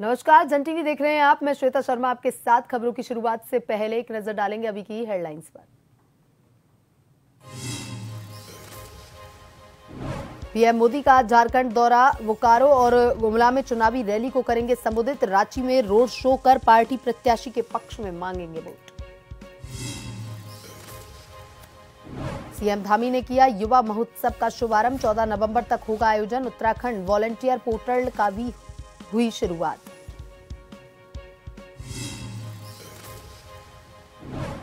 नमस्कार, जन टीवी देख रहे हैं आप। मैं श्वेता शर्मा आपके साथ। खबरों की शुरुआत से पहले एक नजर डालेंगे अभी की हेडलाइंस पर। पीएम मोदी का झारखंड दौरा, बोकारो और गुमला में चुनावी रैली को करेंगे संबोधित। रांची में रोड शो कर पार्टी प्रत्याशी के पक्ष में मांगेंगे वोट। सीएम धामी ने किया युवा महोत्सव का शुभारंभ। 14 नवंबर तक होगा आयोजन। उत्तराखंड वॉलंटियर पोर्टल का भी हुई शुरुआत।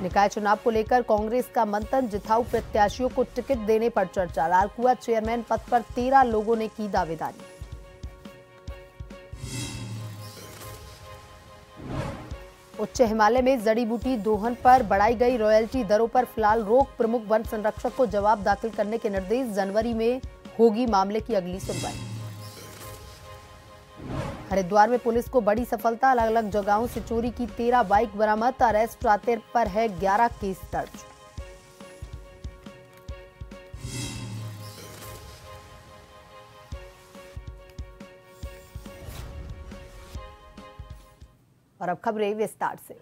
निकाय चुनाव को लेकर कांग्रेस का मंथन, जिताऊ प्रत्याशियों को टिकट देने पर चर्चा। लालकुआ चेयरमैन पद पर 13 लोगों ने की दावेदारी। उच्च हिमालय में जड़ी बूटी दोहन पर बढ़ाई गई रॉयल्टी दरों पर फिलहाल रोक। प्रमुख वन संरक्षक को जवाब दाखिल करने के निर्देश। जनवरी में होगी मामले की अगली सुनवाई। हरिद्वार में पुलिस को बड़ी सफलता, अलग अलग जगहों से चोरी की 13 बाइक बरामद। अरेस्ट आते पर है 11 केस दर्ज। और अब खबरें विस्तार से।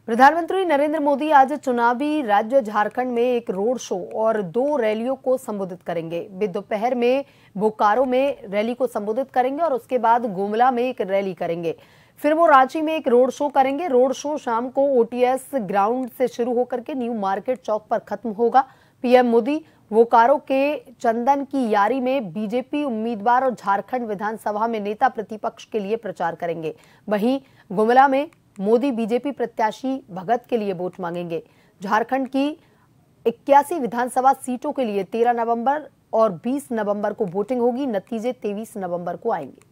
प्रधानमंत्री नरेंद्र मोदी आज चुनावी राज्य झारखंड में एक रोड शो और 2 रैलियों को संबोधित करेंगे। वे दोपहर में बोकारो में रैली को संबोधित करेंगे और उसके बाद गुमला में एक रैली करेंगे। फिर वो रांची में एक रोड शो करेंगे। रोड शो शाम को ओटीएस ग्राउंड से शुरू होकर के न्यू मार्केट चौक पर खत्म होगा। पीएम मोदी बोकारो के चंदन की यारी में बीजेपी उम्मीदवार और झारखंड विधानसभा में नेता प्रतिपक्ष के लिए प्रचार करेंगे। वहीं गुमला में मोदी बीजेपी प्रत्याशी भगत के लिए वोट मांगेंगे। झारखंड की 81 विधानसभा सीटों के लिए 13 नवंबर और 20 नवंबर को वोटिंग होगी। नतीजे 23 नवंबर को आएंगे।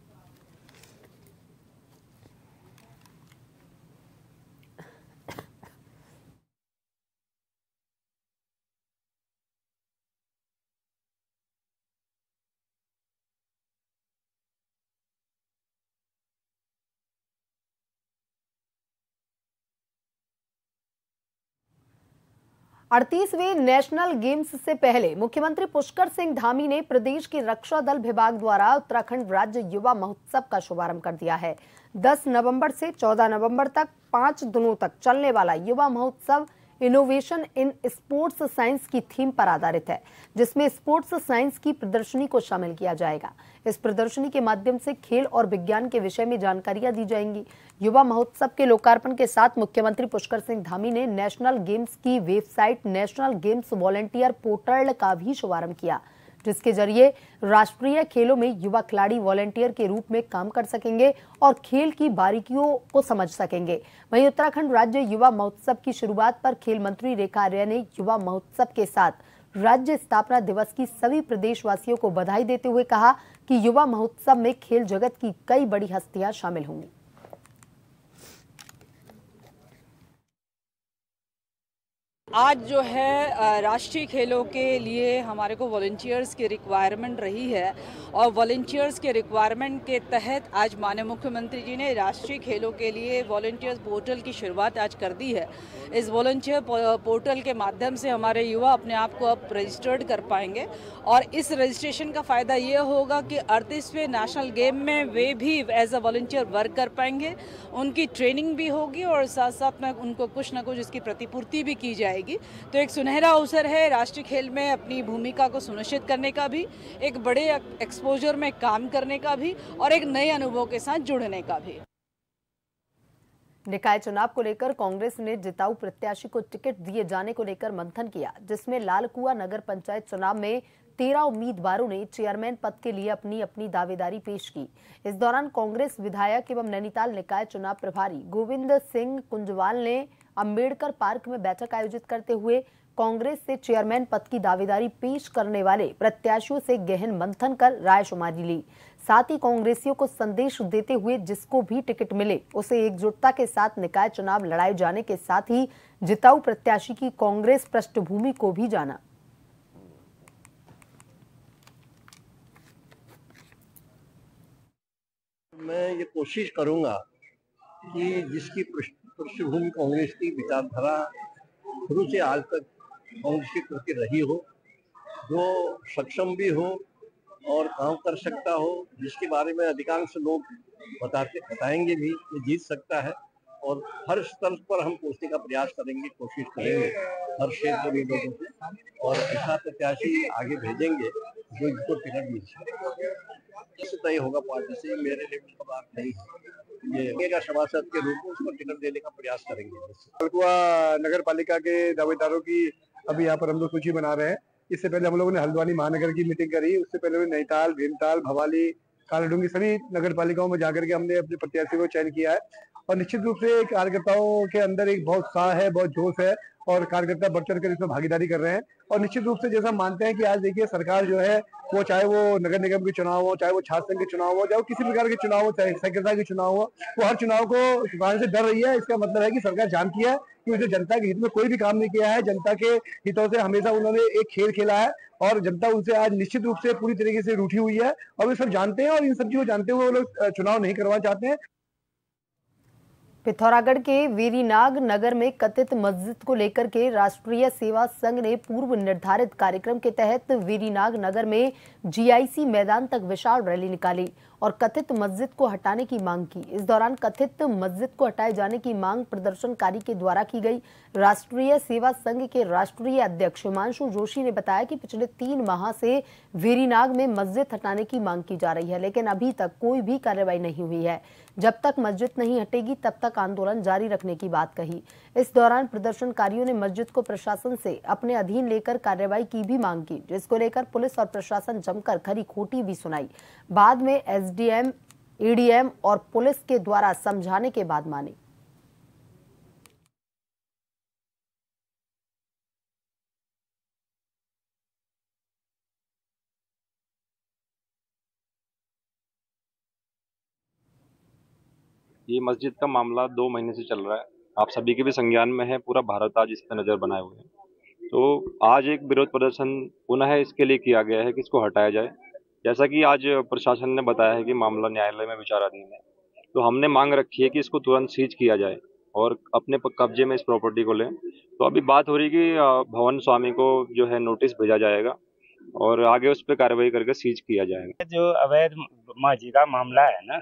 अड़तीसवें नेशनल गेम्स से पहले मुख्यमंत्री पुष्कर सिंह धामी ने प्रदेश के रक्षा दल विभाग द्वारा उत्तराखंड राज्य युवा महोत्सव का शुभारंभ कर दिया है। 10 नवंबर से 14 नवंबर तक 5 दिनों तक चलने वाला युवा महोत्सव इनोवेशन इन स्पोर्ट्स साइंस की थीम पर आधारित है, जिसमें स्पोर्ट्स साइंस की प्रदर्शनी को शामिल किया जाएगा। इस प्रदर्शनी के माध्यम से खेल और विज्ञान के विषय में जानकारियां दी जाएंगी। युवा महोत्सव के लोकार्पण के साथ मुख्यमंत्री पुष्कर सिंह धामी ने नेशनल गेम्स की website national games volunteer portal का भी शुभारंभ किया, जिसके जरिए राष्ट्रीय खेलों में युवा खिलाड़ी वॉलंटियर के रूप में काम कर सकेंगे और खेल की बारीकियों को समझ सकेंगे। वहीं उत्तराखंड राज्य युवा महोत्सव की शुरुआत पर खेल मंत्री रेखा आर्या ने युवा महोत्सव के साथ राज्य स्थापना दिवस की सभी प्रदेशवासियों को बधाई देते हुए कहा कि युवा महोत्सव में खेल जगत की कई बड़ी हस्तियां शामिल होंगी। आज जो है राष्ट्रीय खेलों के लिए हमारे को वॉलंटियर्स की रिक्वायरमेंट रही है और वॉलंटियर्स के रिक्वायरमेंट के तहत आज माननीय मुख्यमंत्री जी ने राष्ट्रीय खेलों के लिए वॉलंटियर्स पोर्टल की शुरुआत आज कर दी है। इस वॉलंटियर पोर्टल के माध्यम से हमारे युवा अपने आप को अब रजिस्टर्ड कर पाएंगे और इस रजिस्ट्रेशन का फ़ायदा ये होगा कि 38वें नेशनल गेम में वे भी एज अ वॉलंटियर वर्क कर पाएंगे। उनकी ट्रेनिंग भी होगी और साथ साथ में उनको कुछ ना कुछ इसकी प्रतिपूर्ति भी की जाएगी। तो एक सुनहरा अवसर है राष्ट्रीय खेल में अपनी भूमिका को सुनिश्चित करने का भी, एक बड़े एक्सपोजर में काम करने का भी और एक नए अनुभव के साथ जुड़ने का भी। निकाय चुनाव को लेकर कांग्रेस ने जिताऊ प्रत्याशी को टिकट दिए जाने को लेकर मंथन किया, जिसमें लालकुआ नगर पंचायत चुनाव में 13 उम्मीदवारों ने चेयरमैन पद के लिए अपनी अपनी दावेदारी पेश की। इस दौरान कांग्रेस विधायक एवं नैनीताल निकाय चुनाव प्रभारी गोविंद सिंह कुंजवाल ने अंबेडकर पार्क में बैठक आयोजित करते हुए कांग्रेस से चेयरमैन पद की दावेदारी पेश करने वाले प्रत्याशियों से गहन मंथन कर रायशुमारी ली। साथ ही कांग्रेसियों को संदेश देते हुए जिसको भी टिकट मिले उसे एकजुटता के साथ निकाय चुनाव लड़ाए जाने के साथ ही जिताऊ प्रत्याशी की कांग्रेस पृष्ठभूमि को भी जाना। मैं ये कोशिश करूंगा कि जिसकी पृष्ठभूमि कांग्रेस की विचारधारा शुरू से आज तक कांग्रेस के प्रति रही हो, जो सक्षम भी हो, और काम कर सकता हो, जिसके बारे में अधिकांश लोग बताएंगे भी कि जीत सकता है। और हर स्तर पर हम पूछने का प्रयास करेंगे, कोशिश करेंगे हर क्षेत्र में लोगों से, और ऐसा प्रत्याशी आगे भेजेंगे जो इनको टिकट मिल सके। इससे तय होगा पार्टी से, मेरे लेवल की बात नहीं है। ये सभासद के रूप में उसको टिकट देने का प्रयास करेंगे। कलकुआ नगर पालिका के दावेदारों की अभी यहाँ पर हम लोग सूची बना रहे हैं। इससे पहले हम लोगों ने हल्द्वानी महानगर की मीटिंग करी, उससे पहले नैनीताल, भीमताल, भवाली, कालाडूंगी सभी नगर पालिकाओं में जाकर के हमने अपने प्रत्याशी को चयन किया है। और निश्चित रूप से कार्यकर्ताओं के अंदर एक बहुत उत्साह है, बहुत जोश है, और कार्यकर्ता बढ़ चढ़ कर इसमें भागीदारी कर रहे हैं। और निश्चित रूप से जैसा मानते हैं कि आज देखिए सरकार जो है वो, चाहे वो नगर निगम के चुनाव हो, चाहे वो छात्र संघ के चुनाव हो, चाहे वो किसी प्रकार के चुनाव हो, चाहे सैकड़ा के चुनाव हो, वो हर चुनाव को चुकाने से डर रही है। इसका मतलब है कि सरकार जानती है कि उसने जनता के हित में कोई भी काम नहीं किया है। जनता के हितों से हमेशा उन्होंने एक खेल खेला है, और जनता उनसे आज निश्चित रूप से पूरी तरीके से रूठी हुई है। और वे सब जानते हैं, और इन सब चीजों को जानते हुए वो लोग चुनाव नहीं करवाना चाहते हैं। पिथौरागढ़ के वेरीनाग नगर में कथित मस्जिद को लेकर के राष्ट्रीय सेवा संघ ने पूर्व निर्धारित कार्यक्रम के तहत वेरीनाग नगर में जीआईसी मैदान तक विशाल रैली निकाली और कथित मस्जिद को हटाने की मांग की। इस दौरान कथित मस्जिद को हटाए जाने की मांग प्रदर्शनकारी के द्वारा की गई। राष्ट्रीय सेवा संघ के राष्ट्रीय अध्यक्ष हिमांशु जोशी ने बताया कि पिछले 3 माह से वेरीनाग में मस्जिद हटाने की मांग की जा रही है, लेकिन अभी तक कोई भी कार्रवाई नहीं हुई है। जब तक मस्जिद नहीं हटेगी तब तक आंदोलन जारी रखने की बात कही। इस दौरान प्रदर्शनकारियों ने मस्जिद को प्रशासन से अपने अधीन लेकर कार्रवाई की भी मांग की, जिसको लेकर पुलिस और प्रशासन जमकर खरी खोटी भी सुनाई। बाद में एसडीएम, ईडीएम और पुलिस के द्वारा समझाने के बाद माने। ये मस्जिद का मामला 2 महीने से चल रहा है। आप सभी के भी संज्ञान में है, पूरा भारत आज इस पर नजर बनाए हुए हैं। तो आज एक विरोध प्रदर्शन पुनः इसके लिए किया गया है कि इसको हटाया जाए। जैसा कि आज प्रशासन ने बताया है कि मामला न्यायालय में विचाराधीन है, तो हमने मांग रखी है कि इसको तुरंत सीज किया जाए और अपने कब्जे में इस प्रॉपर्टी को लें। तो अभी बात हो रही है कि भवन स्वामी को जो है नोटिस भेजा जाएगा और आगे उस पर कार्रवाई करके सीज किया जाएगा। जो अवैध मस्जिद का मामला है ना,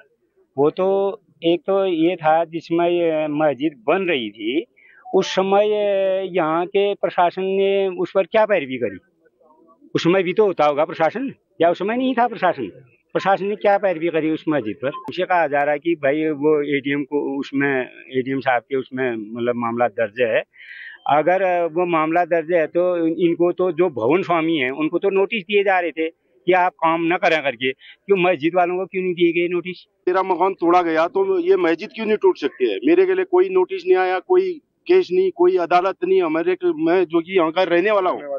वो तो एक तो ये था जिसमें ये मस्जिद बन रही थी, उस समय यहाँ के प्रशासन ने उस पर क्या पैरवी करी? उस समय भी तो होता होगा प्रशासन, या उस समय नहीं था प्रशासन ने क्या पैरवी करी उस मस्जिद पर? उसे कहा जा रहा है कि भाई वो एडीएम को, उसमें एडीएम साहब के उसमें मतलब मामला दर्ज है। अगर वो मामला दर्ज है तो इनको तो जो भवन स्वामी है उनको तो नोटिस दिए जा रहे थे कि आप काम न करें करके, क्यों मस्जिद वालों को क्यों नहीं दिए गए नोटिस? मेरा मकान तोड़ा गया तो ये मस्जिद क्यों नहीं टूट सकती है? मेरे के लिए कोई नोटिस नहीं आया, कोई केस नहीं, कोई अदालत नहीं। हमारे मैं जो कि यहाँ का रहने वाला हूँ,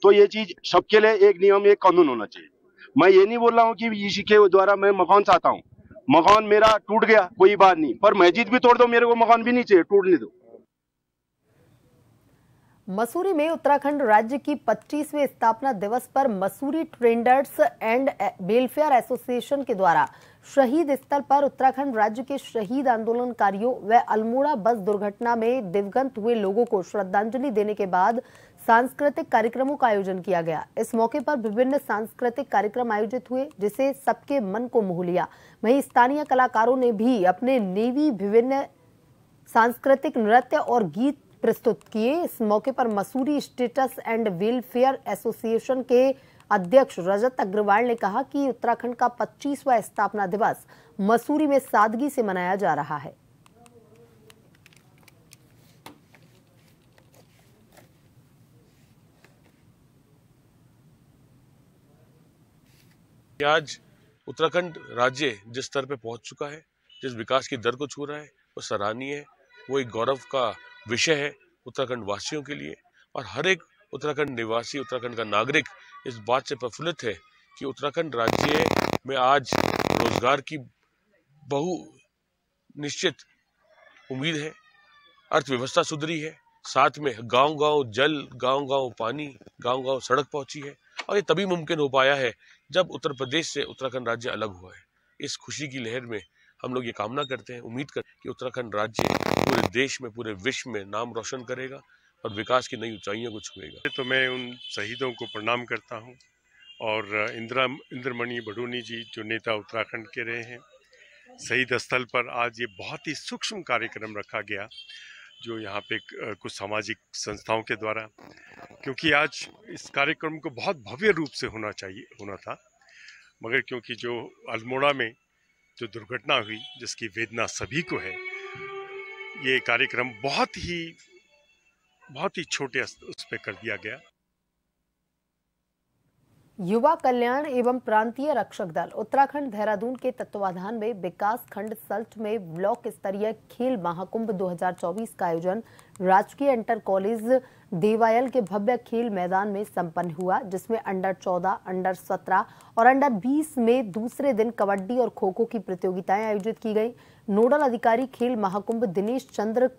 तो ये चीज सबके लिए एक नियम, एक कानून होना चाहिए। मैं ये नहीं बोल रहा हूँ कि इसी के द्वारा मैं मकान चाहता हूँ। मकान मेरा टूट गया कोई बात नहीं, पर मस्जिद भी तोड़ दो, मेरे को मकान भी नहीं चाहिए, टूटने दो। मसूरी में उत्तराखंड राज्य की 25वें स्थापना दिवस पर Mussoorie traders and welfare association के द्वारा शहीद स्थल पर उत्तराखंड राज्य के शहीद आंदोलनकारियों व अल्मोड़ा बस दुर्घटना में दिवंगत हुए लोगों को श्रद्धांजलि देने के बाद सांस्कृतिक कार्यक्रमों का आयोजन किया गया। इस मौके पर विभिन्न सांस्कृतिक कार्यक्रम आयोजित हुए, जिसे सबके मन को मोह लिया। वहीं स्थानीय कलाकारों ने भी अपने नेवी विभिन्न सांस्कृतिक नृत्य और गीत प्रस्तुत किए। इस मौके पर Mussoorie status and welfare association के अध्यक्ष रजत अग्रवाल ने कहा कि उत्तराखंड का 25वां स्थापना दिवस मसूरी में सादगी से मनाया जा रहा है। आज उत्तराखंड राज्य जिस स्तर पे पहुंच चुका है, जिस विकास की दर को छू रहा है, वो सराहनीय है। वो एक गौरव का विषय है उत्तराखंड वासियों के लिए, और हर एक उत्तराखंड निवासी, उत्तराखंड का नागरिक इस बात से प्रफुल्लित है कि उत्तराखंड राज्य में आज रोजगार की बहु निश्चित उम्मीद है, अर्थव्यवस्था सुधरी है, साथ में गांव-गांव जल, गांव-गांव पानी, गांव-गांव सड़क पहुंची है, और ये तभी मुमकिन हो पाया है जब उत्तर प्रदेश से उत्तराखंड राज्य अलग हुआ है। इस खुशी की लहर में हम लोग ये कामना करते हैं, उम्मीद करते हैं कि उत्तराखंड राज्य पूरे देश में, पूरे विश्व में नाम रोशन करेगा और विकास की नई ऊंचाइयों को छुएगा। तो मैं उन शहीदों को प्रणाम करता हूं और इंद्रमणि बडोनी जी जो नेता उत्तराखंड के रहे हैं, शहीद स्थल पर आज ये बहुत ही सूक्ष्म कार्यक्रम रखा गया जो यहाँ पे कुछ सामाजिक संस्थाओं के द्वारा, क्योंकि आज इस कार्यक्रम को बहुत भव्य रूप से होना था, मगर क्योंकि जो अल्मोड़ा में जो दुर्घटना हुई जिसकी वेदना सभी को है, ये कार्यक्रम बहुत ही छोटे उस पे कर दिया गया। युवा कल्याण एवं प्रांतीय रक्षक दल उत्तराखंड देहरादून के तत्वाधान में विकास खंड सल्ट में ब्लॉक स्तरीय खेल महाकुंभ 2024 का आयोजन राजकीय इंटर कॉलेज देवायल के भव्य खेल मैदान में संपन्न हुआ, जिसमें अंडर 14, अंडर 17 और अंडर 20 में दूसरे दिन कबड्डी और खो खो की प्रतियोगिताएं आयोजित की गई। नोडल अधिकारी खेल महाकुंभ दिनेश चंद्र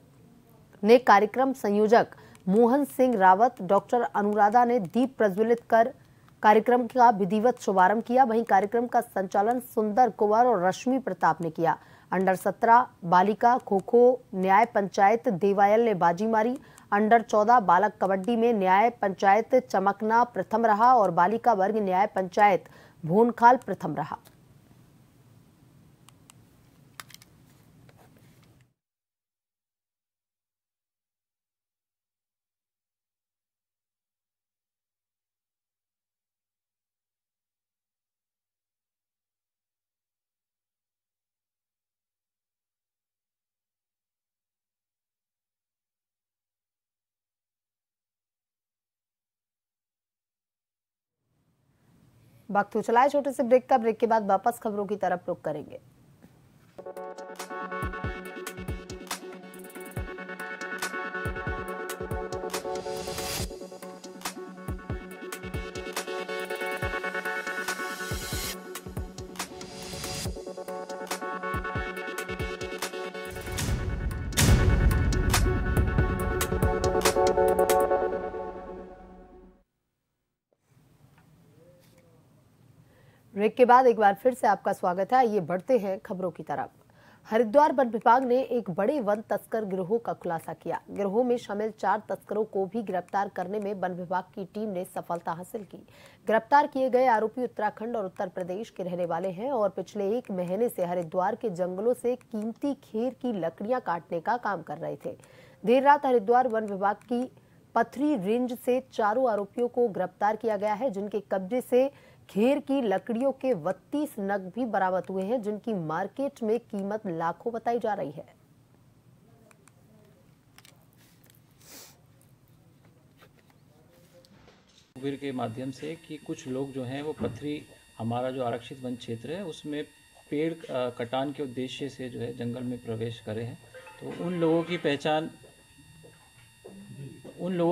ने कार्यक्रम संयोजक मोहन सिंह रावत, डॉक्टर अनुराधा ने दीप प्रज्वलित कर कार्यक्रम का विधिवत शुभारंभ किया। वहीं कार्यक्रम का संचालन सुंदर कुंवर और रश्मि प्रताप ने किया। अंडर 17 बालिका खो खो न्याय पंचायत देवायल ने बाजी मारी। अंडर 14 बालक कबड्डी में न्याय पंचायत चमकना प्रथम रहा और बालिका वर्ग न्याय पंचायत भोनखाल प्रथम रहा। वक्त तो चला है छोटे से ब्रेक का। ब्रेक के बाद वापस खबरों की तरफ रुख करेंगे। ब्रेक के बाद एक बार फिर से आपका स्वागत है। ये बढ़ते हैं खबरों की तरफ। हरिद्वार वन विभाग ने एक बड़े वन तस्कर गिरोह का खुलासा किया। गिरोह में शामिल 4 तस्करों को भी गिरफ्तार करने में वन विभाग की टीम ने सफलता हासिल की। गिरफ्तार किए गए आरोपी उत्तराखंड और उत्तर प्रदेश के रहने वाले हैं और पिछले 1 महीने से हरिद्वार के जंगलों से कीमती खेर की लकड़ियां काटने का काम कर रहे थे। देर रात हरिद्वार वन विभाग की पथरी रेंज से 4 आरोपियों को गिरफ्तार किया गया है, जिनके कब्जे से खेर की लकड़ियों के 32 नग भी बरामद हुए हैं, जिनकी मार्केट में कीमत लाखों बताई जा रही है। तस्वीर के माध्यम से कि कुछ लोग जो हैं वो पथरी, हमारा जो आरक्षित वन क्षेत्र है उसमें पेड़ कटान के उद्देश्य से जो है जंगल में प्रवेश करे हैं। तो उन लोगों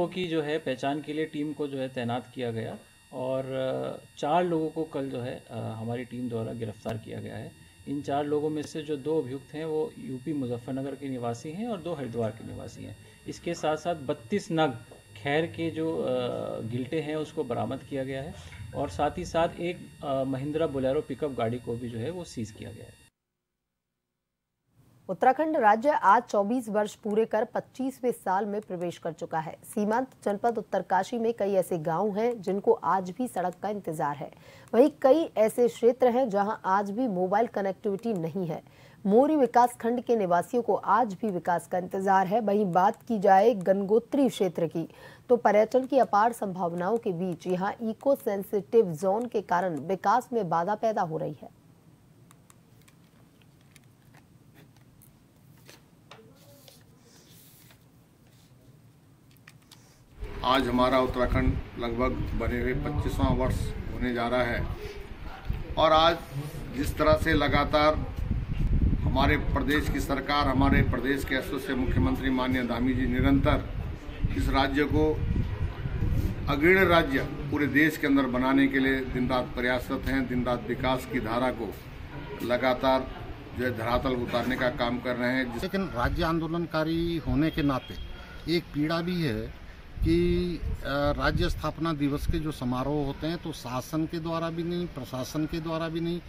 की जो है पहचान के लिए टीम को जो है तैनात किया गया और 4 लोगों को कल जो है हमारी टीम द्वारा गिरफ्तार किया गया है। इन 4 लोगों में से जो 2 अभियुक्त हैं वो यूपी मुजफ्फरनगर के निवासी हैं और 2 हरिद्वार के निवासी हैं। इसके साथ साथ 32 नग खैर के जो गिल्टे हैं उसको बरामद किया गया है और साथ ही साथ एक महिंद्रा बोलेरो पिकअप गाड़ी को भी जो है वो सीज किया गया है। उत्तराखंड राज्य आज 24 वर्ष पूरे कर 25वें साल में प्रवेश कर चुका है। सीमांत जनपद उत्तरकाशी में कई ऐसे गांव हैं जिनको आज भी सड़क का इंतजार है। वहीं कई ऐसे क्षेत्र हैं जहां आज भी मोबाइल कनेक्टिविटी नहीं है। मोरी विकास खंड के निवासियों को आज भी विकास का इंतजार है। वहीं बात की जाए गंगोत्री क्षेत्र की तो पर्यटन की अपार संभावनाओं के बीच यहां इको सेंसिटिव जोन के कारण विकास में बाधा पैदा हो रही है। आज हमारा उत्तराखंड लगभग बने हुए 25वां वर्ष होने जा रहा है और आज जिस तरह से लगातार हमारे प्रदेश की सरकार, हमारे प्रदेश के यशस्वी मुख्यमंत्री माननीय धामी जी निरंतर इस राज्य को अग्रणी राज्य पूरे देश के अंदर बनाने के लिए दिन रात प्रयासरत हैं। दिन रात विकास की धारा को लगातार जो है धरातल उतारने का काम कर रहे हैं। लेकिन राज्य आंदोलनकारी होने के नाते एक पीड़ा भी है कि राज्य स्थापना दिवस के जो समारोह होते हैं तो शासन के द्वारा भी नहीं, प्रशासन के द्वारा भी नहीं,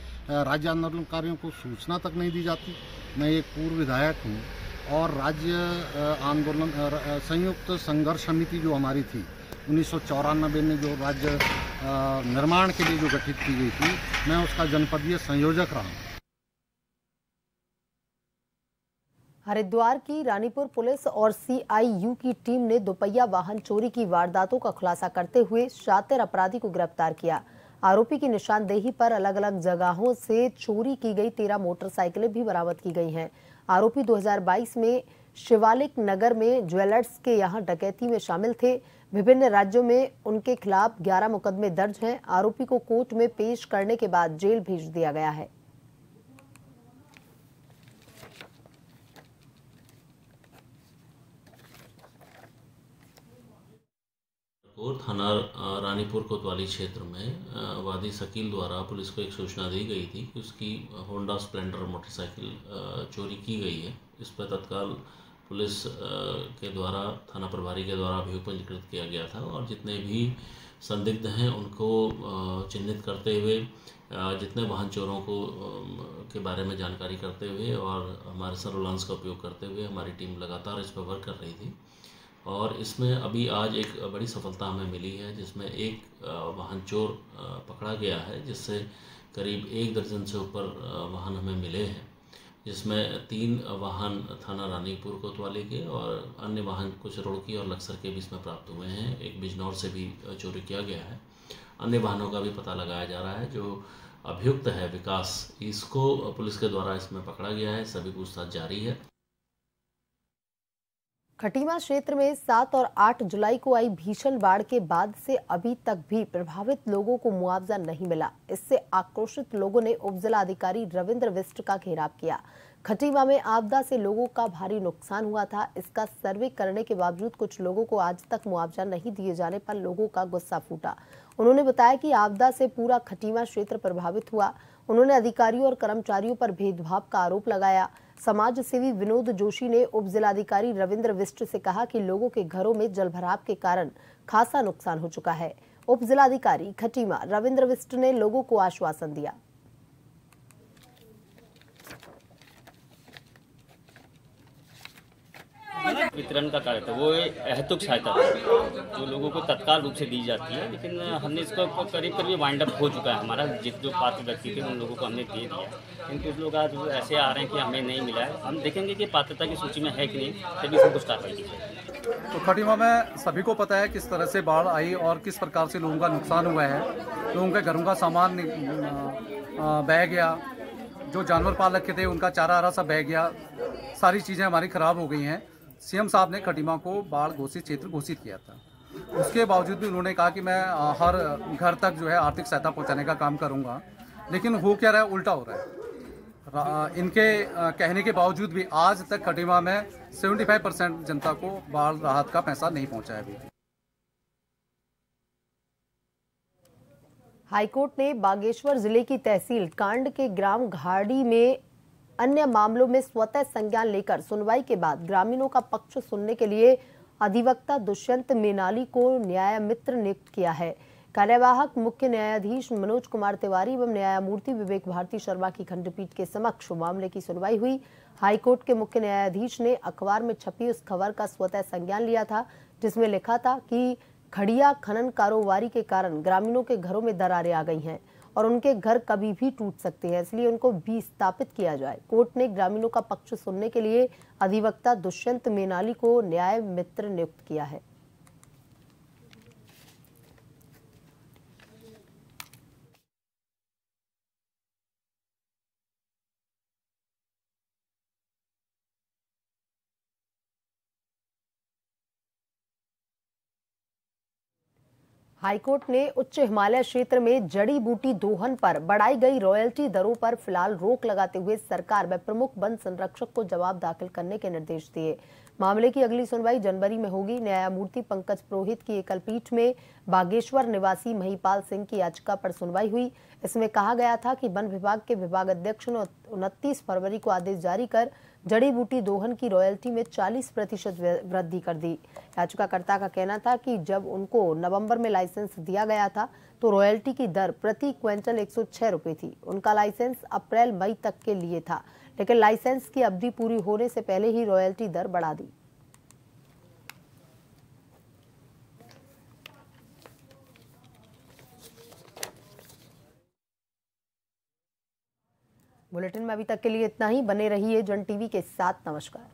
राज्य आंदोलनकारियों को सूचना तक नहीं दी जाती। मैं एक पूर्व विधायक हूँ और राज्य आंदोलन संयुक्त संघर्ष समिति जो हमारी थी 1994 में जो राज्य निर्माण के लिए जो गठित की गई थी, मैं उसका जनपदीय संयोजक रहा हूँ। हरिद्वार की रानीपुर पुलिस और CIU की टीम ने दोपहिया वाहन चोरी की वारदातों का खुलासा करते हुए शातिर अपराधी को गिरफ्तार किया। आरोपी की निशानदेही पर अलग अलग जगहों से चोरी की गई 13 मोटरसाइकिलें भी बरामद की गई हैं। आरोपी 2022 में शिवालिक नगर में ज्वेलर्स के यहां डकैती में शामिल थे। विभिन्न राज्यों में उनके खिलाफ 11 मुकदमे दर्ज हैं। आरोपी को कोर्ट में पेश करने के बाद जेल भेज दिया गया है। थाना रानीपुर कोतवाली क्षेत्र में वादी शकील द्वारा पुलिस को एक सूचना दी गई थी कि उसकी होंडा स्प्लेंडर मोटरसाइकिल चोरी की गई है। इस पर तत्काल पुलिस के द्वारा थाना प्रभारी के द्वारा अभियोग पंजीकृत किया गया था और जितने भी संदिग्ध हैं उनको चिन्हित करते हुए जितने वाहन चोरों को के बारे में जानकारी करते हुए और हमारे सर्विलांस का उपयोग करते हुए हमारी टीम लगातार इस पर वर्क कर रही थी। और इसमें अभी आज एक बड़ी सफलता हमें मिली है, जिसमें एक वाहन चोर पकड़ा गया है, जिससे करीब 1 दर्जन से ऊपर वाहन हमें मिले हैं, जिसमें 3 वाहन थाना रानीपुर कोतवाली के और अन्य वाहन कुछ रुड़की और लक्सर के भी इसमें प्राप्त हुए हैं। एक बिजनौर से भी चोरी किया गया है। अन्य वाहनों का भी पता लगाया जा रहा है। जो अभियुक्त है विकास, इसको पुलिस के द्वारा इसमें पकड़ा गया है। सभी पूछताछ जारी है। खटीमा क्षेत्र में 7 और 8 जुलाई को आई भीषण बाढ़ के बाद से अभी तक भी प्रभावित लोगों को मुआवजा नहीं मिला। इससे आक्रोशित लोगों ने उप जिला अधिकारी रविंद्र विष्ट का घेराव किया। खटीमा में आपदा से लोगों का भारी नुकसान हुआ था। इसका सर्वे करने के बावजूद कुछ लोगों को आज तक मुआवजा नहीं दिए जाने पर लोगों का गुस्सा फूटा। उन्होंने बताया कि आपदा से पूरा खटीमा क्षेत्र प्रभावित हुआ। उन्होंने अधिकारियों और कर्मचारियों पर भेदभाव का आरोप लगाया। समाज सेवी विनोद जोशी ने उप जिलाधिकारी रविंद्र विष्ट से कहा कि लोगों के घरों में जलभराव के कारण खासा नुकसान हो चुका है। उप जिलाधिकारी खटीमा रविंद्र विष्ट ने लोगों को आश्वासन दिया। वितरण का कार्य था, वो अहेतुक सहायता था जो लोगों को तत्काल रूप से दी जाती है, लेकिन हमने इसको करीब करीब वाइंड अप हो चुका है। हमारा जो पात्र व्यक्ति थे उन लोगों को हमने दे दिया, लेकिन कुछ लोग आज ऐसे आ रहे हैं कि हमें नहीं मिला है। हम देखेंगे कि पात्रता की सूची में है कि नहीं, तभी इसमें कुछ कार्रवाई की जाए। तो खटीमा में सभी को पता है किस तरह से बाढ़ आई और किस प्रकार से लोगों का नुकसान हुआ है। लोगों के घरों का सामान बह गया, जो जानवर पाल रखे थे उनका चारा आरा सब बह गया, सारी चीज़ें हमारी खराब हो गई हैं। सीएम साहब ने खटीमा को बाढ़ घोषित क्षेत्र घोषित किया था। उसके बावजूद भी उन्होंने कहा कि मैं हर घर तक जो है आर्थिक सहायता पहुंचाने का काम करूंगा, लेकिन हो क्या रहा है, उल्टा हो रहा है। इनके कहने के बावजूद भी आज तक खटीमा में 75% जनता को बाढ़ राहत का पैसा नहीं पहुंचा है अभी। हाईकोर्ट ने बागेश्वर जिले की तहसील कांड के ग्राम घाड़ी में अन्य मामलों में स्वतः संज्ञान लेकर सुनवाई के बाद ग्रामीणों का पक्ष सुनने के लिए अधिवक्ता दुष्यंत मेनाली को न्याय मित्र नियुक्त किया है। कार्यवाहक मुख्य न्यायाधीश मनोज कुमार तिवारी एवं न्यायमूर्ति विवेक भारती शर्मा की खंडपीठ के समक्ष मामले की सुनवाई हुई। हाईकोर्ट के मुख्य न्यायाधीश ने अखबार में छपी उस खबर का स्वतः संज्ञान लिया था जिसमें लिखा था कि खड़िया खनन कारोबारी के कारण ग्रामीणों के घरों में दरारें आ गई हैं और उनके घर कभी भी टूट सकते हैं, इसलिए उनको भी स्थापित किया जाए। कोर्ट ने ग्रामीणों का पक्ष सुनने के लिए अधिवक्ता दुष्यंत मेनाली को न्याय मित्र नियुक्त किया है। हाईकोर्ट ने उच्च हिमालय क्षेत्र में जड़ी बूटी दोहन पर बढ़ाई गई रॉयल्टी दरों पर फिलहाल रोक लगाते हुए सरकार व प्रमुख वन संरक्षक को जवाब दाखिल करने के निर्देश दिए। मामले की अगली सुनवाई जनवरी में होगी। न्यायमूर्ति पंकज पुरोहित की एकल पीठ में बागेश्वर निवासी महिपाल सिंह की याचिका पर सुनवाई हुई। इसमें कहा गया था कि वन विभाग के विभागाध्यक्ष ने 29 फरवरी को आदेश जारी कर जड़ी बूटी दोहन की रॉयल्टी में 40% वृद्धि कर दी। याचिकाकर्ता का कहना था कि जब उनको नवंबर में लाइसेंस दिया गया था तो रॉयल्टी की दर प्रति क्विंटल 106 रुपये थी। उनका लाइसेंस अप्रैल मई तक के लिए था, लेकिन लाइसेंस की अवधि पूरी होने से पहले ही रॉयल्टी दर बढ़ा दी। बुलेटिन में अभी तक के लिए इतना ही। बने रहिए जन टीवी के साथ। नमस्कार।